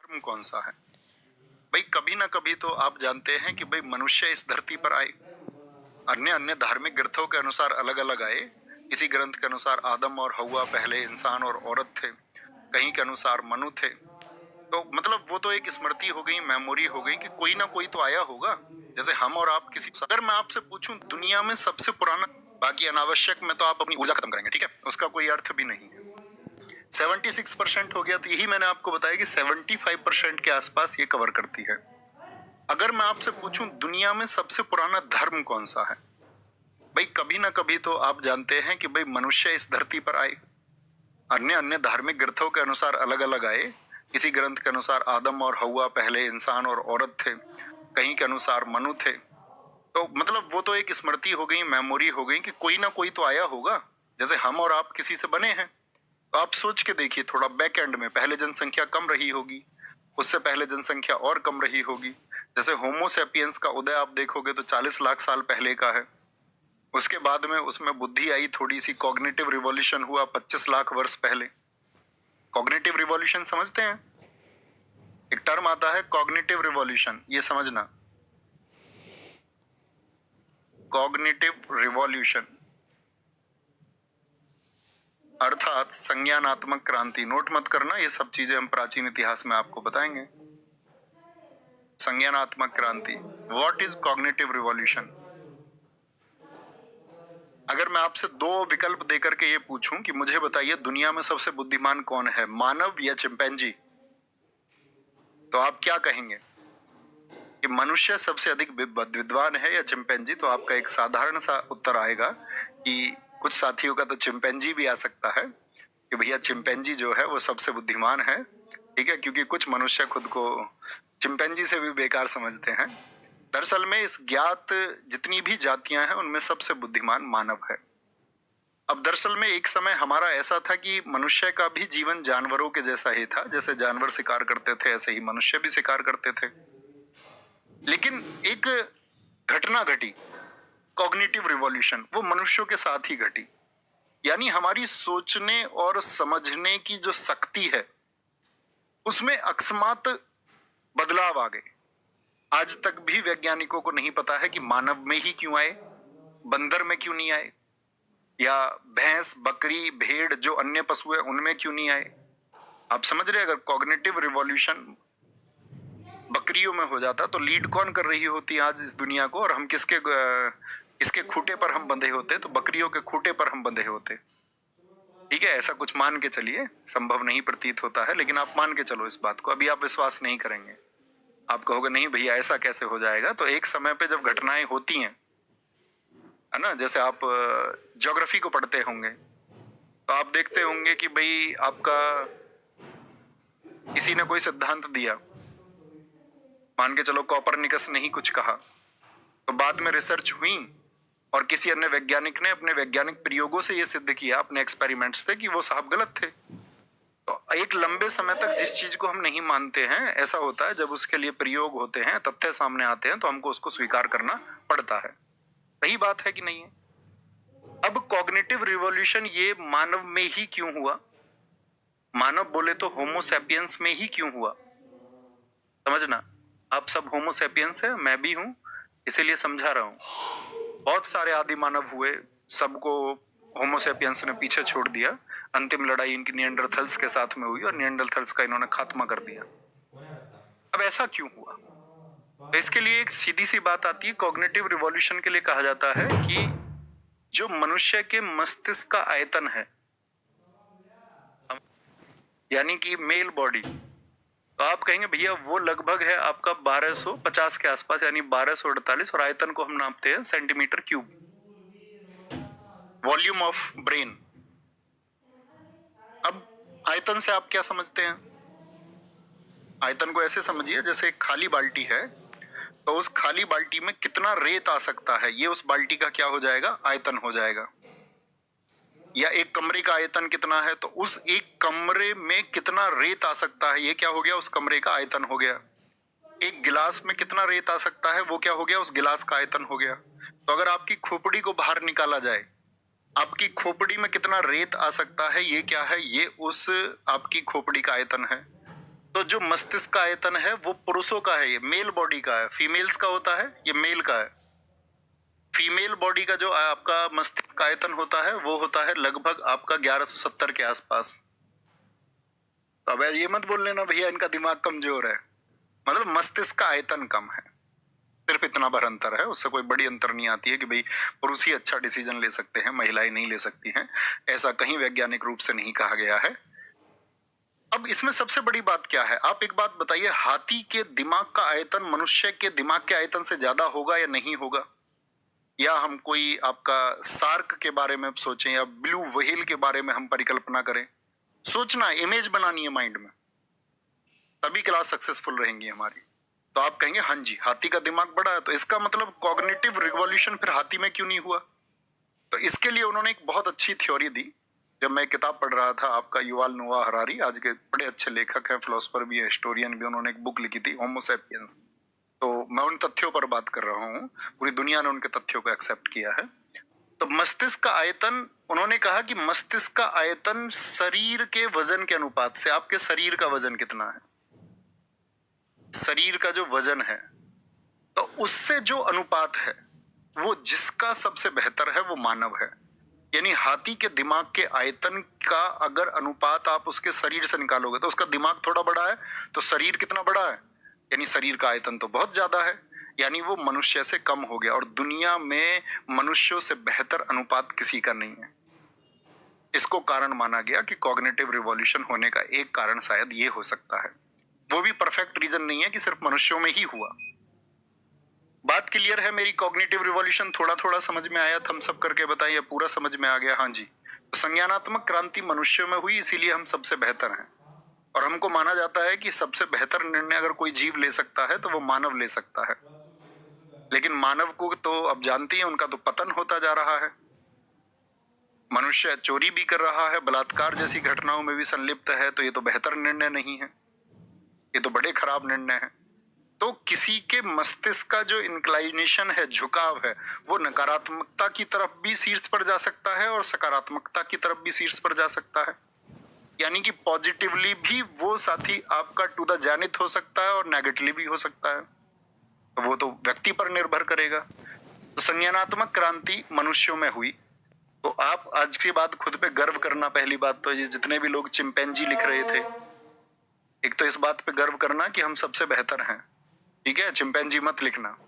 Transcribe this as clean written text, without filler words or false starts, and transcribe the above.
धर्म कौन सा है? भाई कभी ना कभी तो आप जानते हैं कि भाई मनुष्य इस धरती पर आए, अन्य अन्य धार्मिक ग्रंथों के अनुसार अलग अलग आए। किसी ग्रंथ के अनुसार आदम और हव्वा पहले इंसान और औरत थे, कहीं के अनुसार मनु थे। तो मतलब वो तो एक स्मृति हो गई, मेमोरी हो गई कि कोई ना कोई तो आया होगा। जैसे हम और आप किसी, अगर मैं आपसे पूछूं दुनिया में सबसे पुराना, बाकी अनावश्यक में तो आप अपनी ऊर्जा खत्म करेंगे, ठीक है, उसका कोई अर्थ भी नहीं है। 76% हो गया, तो यही मैंने आपको बताया कि 75% के आसपास ये कवर करती है। अगर मैं आपसे पूछूं दुनिया में सबसे पुराना धर्म कौन सा है, भाई कभी ना कभी तो आप जानते हैं कि भाई मनुष्य इस धरती पर आए, अन्य अन्य धार्मिक ग्रंथों के अनुसार अलग अलग आए। किसी ग्रंथ के अनुसार आदम और हव्वा पहले इंसान और औरत थे, कहीं के अनुसार मनु थे। तो मतलब वो तो एक स्मृति हो गई, मेमोरी हो गई कि कोई ना कोई तो आया होगा। जैसे हम और आप किसी से बने हैं, तो आप सोच के देखिए, थोड़ा बैक एंड में पहले जनसंख्या कम रही होगी, उससे पहले जनसंख्या और कम रही होगी। जैसे होमो सेपियंस का उदय आप देखोगे तो 40 लाख साल पहले का है। उसके बाद में उसमें बुद्धि आई, थोड़ी सी कॉग्निटिव रिवॉल्यूशन हुआ 25 लाख वर्ष पहले। कॉग्निटिव रिवॉल्यूशन समझते हैं? एक टर्म आता है कॉग्निटिव रिवॉल्यूशन, ये समझना। कॉग्निटिव रिवॉल्यूशन अर्थात संज्ञानात्मक क्रांति। नोट मत करना, ये सब चीजें हम प्राचीन इतिहास में आपको बताएंगे। संज्ञानात्मक क्रांति, व्हाट इज कॉग्निटिव रिवॉल्यूशन? अगर मैं आपसे दो विकल्प देकर के ये पूछूं कि मुझे बताइए दुनिया में सबसे बुद्धिमान कौन है, मानव या चिंपैंजी, तो आप क्या कहेंगे कि मनुष्य सबसे अधिक विद्वान है या चिंपैंजी? तो आपका एक साधारण सा उत्तर आएगा कि कुछ साथियों का तो चिंपैंजी भी आ सकता है कि भैया चिंपैंजी जो है वो सबसे बुद्धिमान है, ठीक है, क्योंकि कुछ मनुष्य खुद को चिंपैंजी से भी बेकार समझते हैं। दरअसल में इस ज्ञात जितनी भी जातियां हैं उनमें सबसे बुद्धिमान मानव है। अब दरअसल में एक समय हमारा ऐसा था कि मनुष्य का भी जीवन जानवरों के जैसा ही था। जैसे जानवर शिकार करते थे ऐसे ही मनुष्य भी शिकार करते थे। लेकिन एक घटना घटी, कॉग्निटिव रिवॉल्यूशन, वो मनुष्यों के साथ ही घटी। यानी हमारी सोचने और समझने की जो शक्ति है उसमें अकस्मात बदलाव आ गए। आज तक भी वैज्ञानिकों को नहीं पता है कि मानव में ही क्यों आए, बंदर में क्यों नहीं आए, या भैंस बकरी भेड़ जो अन्य पशु है उनमें क्यों नहीं आए। आप समझ रहे, अगर कॉग्निटिव रिवॉल्यूशन बकरियों में हो जाता तो लीड कौन कर रही होती आज इस दुनिया को, और हम किसके खूटे पर हम बंधे होते? तो बकरियों के खूटे पर हम बंधे होते। ठीक है, ऐसा कुछ मान के चलिए, संभव नहीं प्रतीत होता है लेकिन आप मान के चलो इस बात को। अभी आप विश्वास नहीं करेंगे, आप कहोगे नहीं भैया ऐसा कैसे हो जाएगा। तो एक समय पे जब घटनाएं होती हैं, है ना, जैसे आप ज्योग्राफी को पढ़ते होंगे तो आप देखते होंगे कि भाई आपका किसी ने कोई सिद्धांत दिया, मान के चलो कॉपरनिकस ने ही कुछ कहा, तो बाद में रिसर्च हुई और किसी अन्य वैज्ञानिक ने अपने वैज्ञानिक प्रयोगों से यह सिद्ध किया, अपने एक्सपेरिमेंट्स से, कि वो साहब गलत थे। तो एक लंबे समय तक जिस चीज को हम नहीं मानते हैं, ऐसा होता है जब उसके लिए प्रयोग होते हैं, तथ्य सामने आते हैं, तो हमको उसको स्वीकार करना पड़ता है। सही बात है कि नहीं है? अब कॉग्निटिव रिवॉल्यूशन ये मानव में ही क्यों हुआ? मानव बोले तो होमो सैपियंस में ही क्यों हुआ? समझना, आप सब होमो सैपियंस है, मैं भी हूं, इसीलिए समझा रहा हूं। बहुत सारे आदि मानव हुए, सबको होमो सैपियंस ने पीछे छोड़ दिया। अंतिम लड़ाई इनकी निएंडरथल्स के साथ में हुई और निएंडरथल्स का इन्होंने खात्मा कर दिया। अब ऐसा क्यों हुआ? तो इसके लिए एक सीधी सी बात आती है, कॉग्निटिव रिवॉल्यूशन के लिए कहा जाता है कि जो मनुष्य के मस्तिष्क का आयतन है, यानी कि मेल बॉडी, तो आप कहेंगे भैया वो लगभग है आपका 1250 के आसपास, यानी 1248, और आयतन को हम नापते हैं centimetre cube, volume of brain. अब आयतन से आप क्या समझते हैं? आयतन को ऐसे समझिए जैसे एक खाली बाल्टी है, तो उस खाली बाल्टी में कितना रेत आ सकता है, ये उस बाल्टी का क्या हो जाएगा? आयतन हो जाएगा। या एक कमरे का आयतन कितना है, तो उस एक कमरे में कितना रेत आ सकता है, ये क्या हो गया? उस कमरे का आयतन हो गया। एक गिलास में कितना रेत आ सकता है, वो क्या हो गया? उस गिलास का आयतन हो गया। तो अगर आपकी खोपड़ी को बाहर निकाला जाए, आपकी खोपड़ी में कितना रेत आ सकता है, ये क्या है? ये उस आपकी खोपड़ी का आयतन है। तो जो मस्तिष्क का आयतन है वो पुरुषों का है, ये मेल बॉडी का है। फीमेल्स का होता है, ये मेल का है। फीमेल बॉडी का जो आपका मस्तिष्क का आयतन होता है वो होता है लगभग आपका 1170 के आसपास। तो अब ये मत बोल लेना भैया इनका दिमाग कमजोर है, मतलब मस्तिष्क का आयतन कम है, सिर्फ इतना भर अंतर है, उससे कोई बड़ी अंतर नहीं आती है कि भाई पुरुष ही अच्छा डिसीजन ले सकते हैं, महिलाएं नहीं ले सकती हैं। ऐसा कहीं वैज्ञानिक रूप से नहीं कहा गया है। अब इसमें सबसे बड़ी बात क्या है, आप एक बात बताइए, हाथी के दिमाग का आयतन मनुष्य के दिमाग के आयतन से ज्यादा होगा या नहीं होगा? या हम कोई आपका सार्क के बारे में सोचें या ब्लू व्हेल के बारे में हम परिकल्पना करें, सोचना, इमेज बनानी है माइंड में, तभी क्लास सक्सेसफुल रहेंगी हमारी। तो आप कहेंगे हाँ जी हाथी का दिमाग बड़ा है, तो इसका मतलब कॉग्निटिव रिवॉल्यूशन फिर हाथी में क्यों नहीं हुआ? तो इसके लिए उन्होंने एक बहुत अच्छी थ्योरी दी। जब मैं किताब पढ़ रहा था, आपका युवाल नोआ हरारी, आज के बड़े अच्छे लेखक हैं, फिलोसफर भी है, हिस्टोरियन भी, उन्होंने एक बुक लिखी थी होमो सैपियंस। तो मैं उन तथ्यों पर बात कर रहा हूँ, पूरी दुनिया ने उनके तथ्यों को एक्सेप्ट किया है। तो मस्तिष्क का आयतन, उन्होंने कहा कि मस्तिष्क का आयतन शरीर के वजन के अनुपात से, आपके शरीर का वजन कितना है, शरीर का जो वजन है, तो उससे जो अनुपात है वो जिसका सबसे बेहतर है वो मानव है। यानी हाथी के दिमाग के आयतन का अगर अनुपात आप उसके शरीर से निकालोगे तो उसका दिमाग थोड़ा बड़ा है, तो शरीर कितना बड़ा है, यानी शरीर का आयतन तो बहुत ज्यादा है, यानी वो मनुष्य से कम हो गया। और दुनिया में मनुष्यों से बेहतर अनुपात किसी का नहीं है। इसको कारण माना गया कि कॉग्निटिव रिवॉल्यूशन होने का एक कारण शायद ये हो सकता है। वो भी परफेक्ट रीजन नहीं है कि सिर्फ मनुष्यों में ही हुआ। बात क्लियर है मेरी? कॉग्निटिव रिवॉल्यूशन थोड़ा थोड़ा समझ में आया? थम्स अप करके बताइए पूरा समझ में आ गया। हाँ जी। तो संज्ञानात्मक क्रांति मनुष्यों में हुई, इसीलिए हम सबसे बेहतर हैं। और हमको माना जाता है कि सबसे बेहतर निर्णय अगर कोई जीव ले सकता है तो वो मानव ले सकता है। लेकिन मानव को तो अब जानती हैं, उनका तो पतन होता जा रहा है। मनुष्य चोरी भी कर रहा है, बलात्कार जैसी घटनाओं में भी संलिप्त है, तो ये तो बेहतर निर्णय नहीं है, ये तो बड़े खराब निर्णय है। तो किसी के मस्तिष्क का जो इंक्लाइनेशन है, झुकाव है, वो नकारात्मकता की तरफ भी शीर्ष पर जा सकता है और सकारात्मकता की तरफ भी शीर्ष पर जा सकता है। यानी कि पॉजिटिवली भी वो साथी आपका टू द जेनिथ हो सकता है और नेगेटिवली भी हो सकता है, तो वो तो व्यक्ति पर निर्भर करेगा। तो संज्ञानात्मक क्रांति मनुष्यों में हुई। तो आप आज के बाद खुद पे गर्व करना, पहली बात तो ये जितने भी लोग चिंपैंजी लिख रहे थे, एक तो इस बात पे गर्व करना कि हम सबसे बेहतर हैं, ठीक है? चिंपैंजी मत लिखना,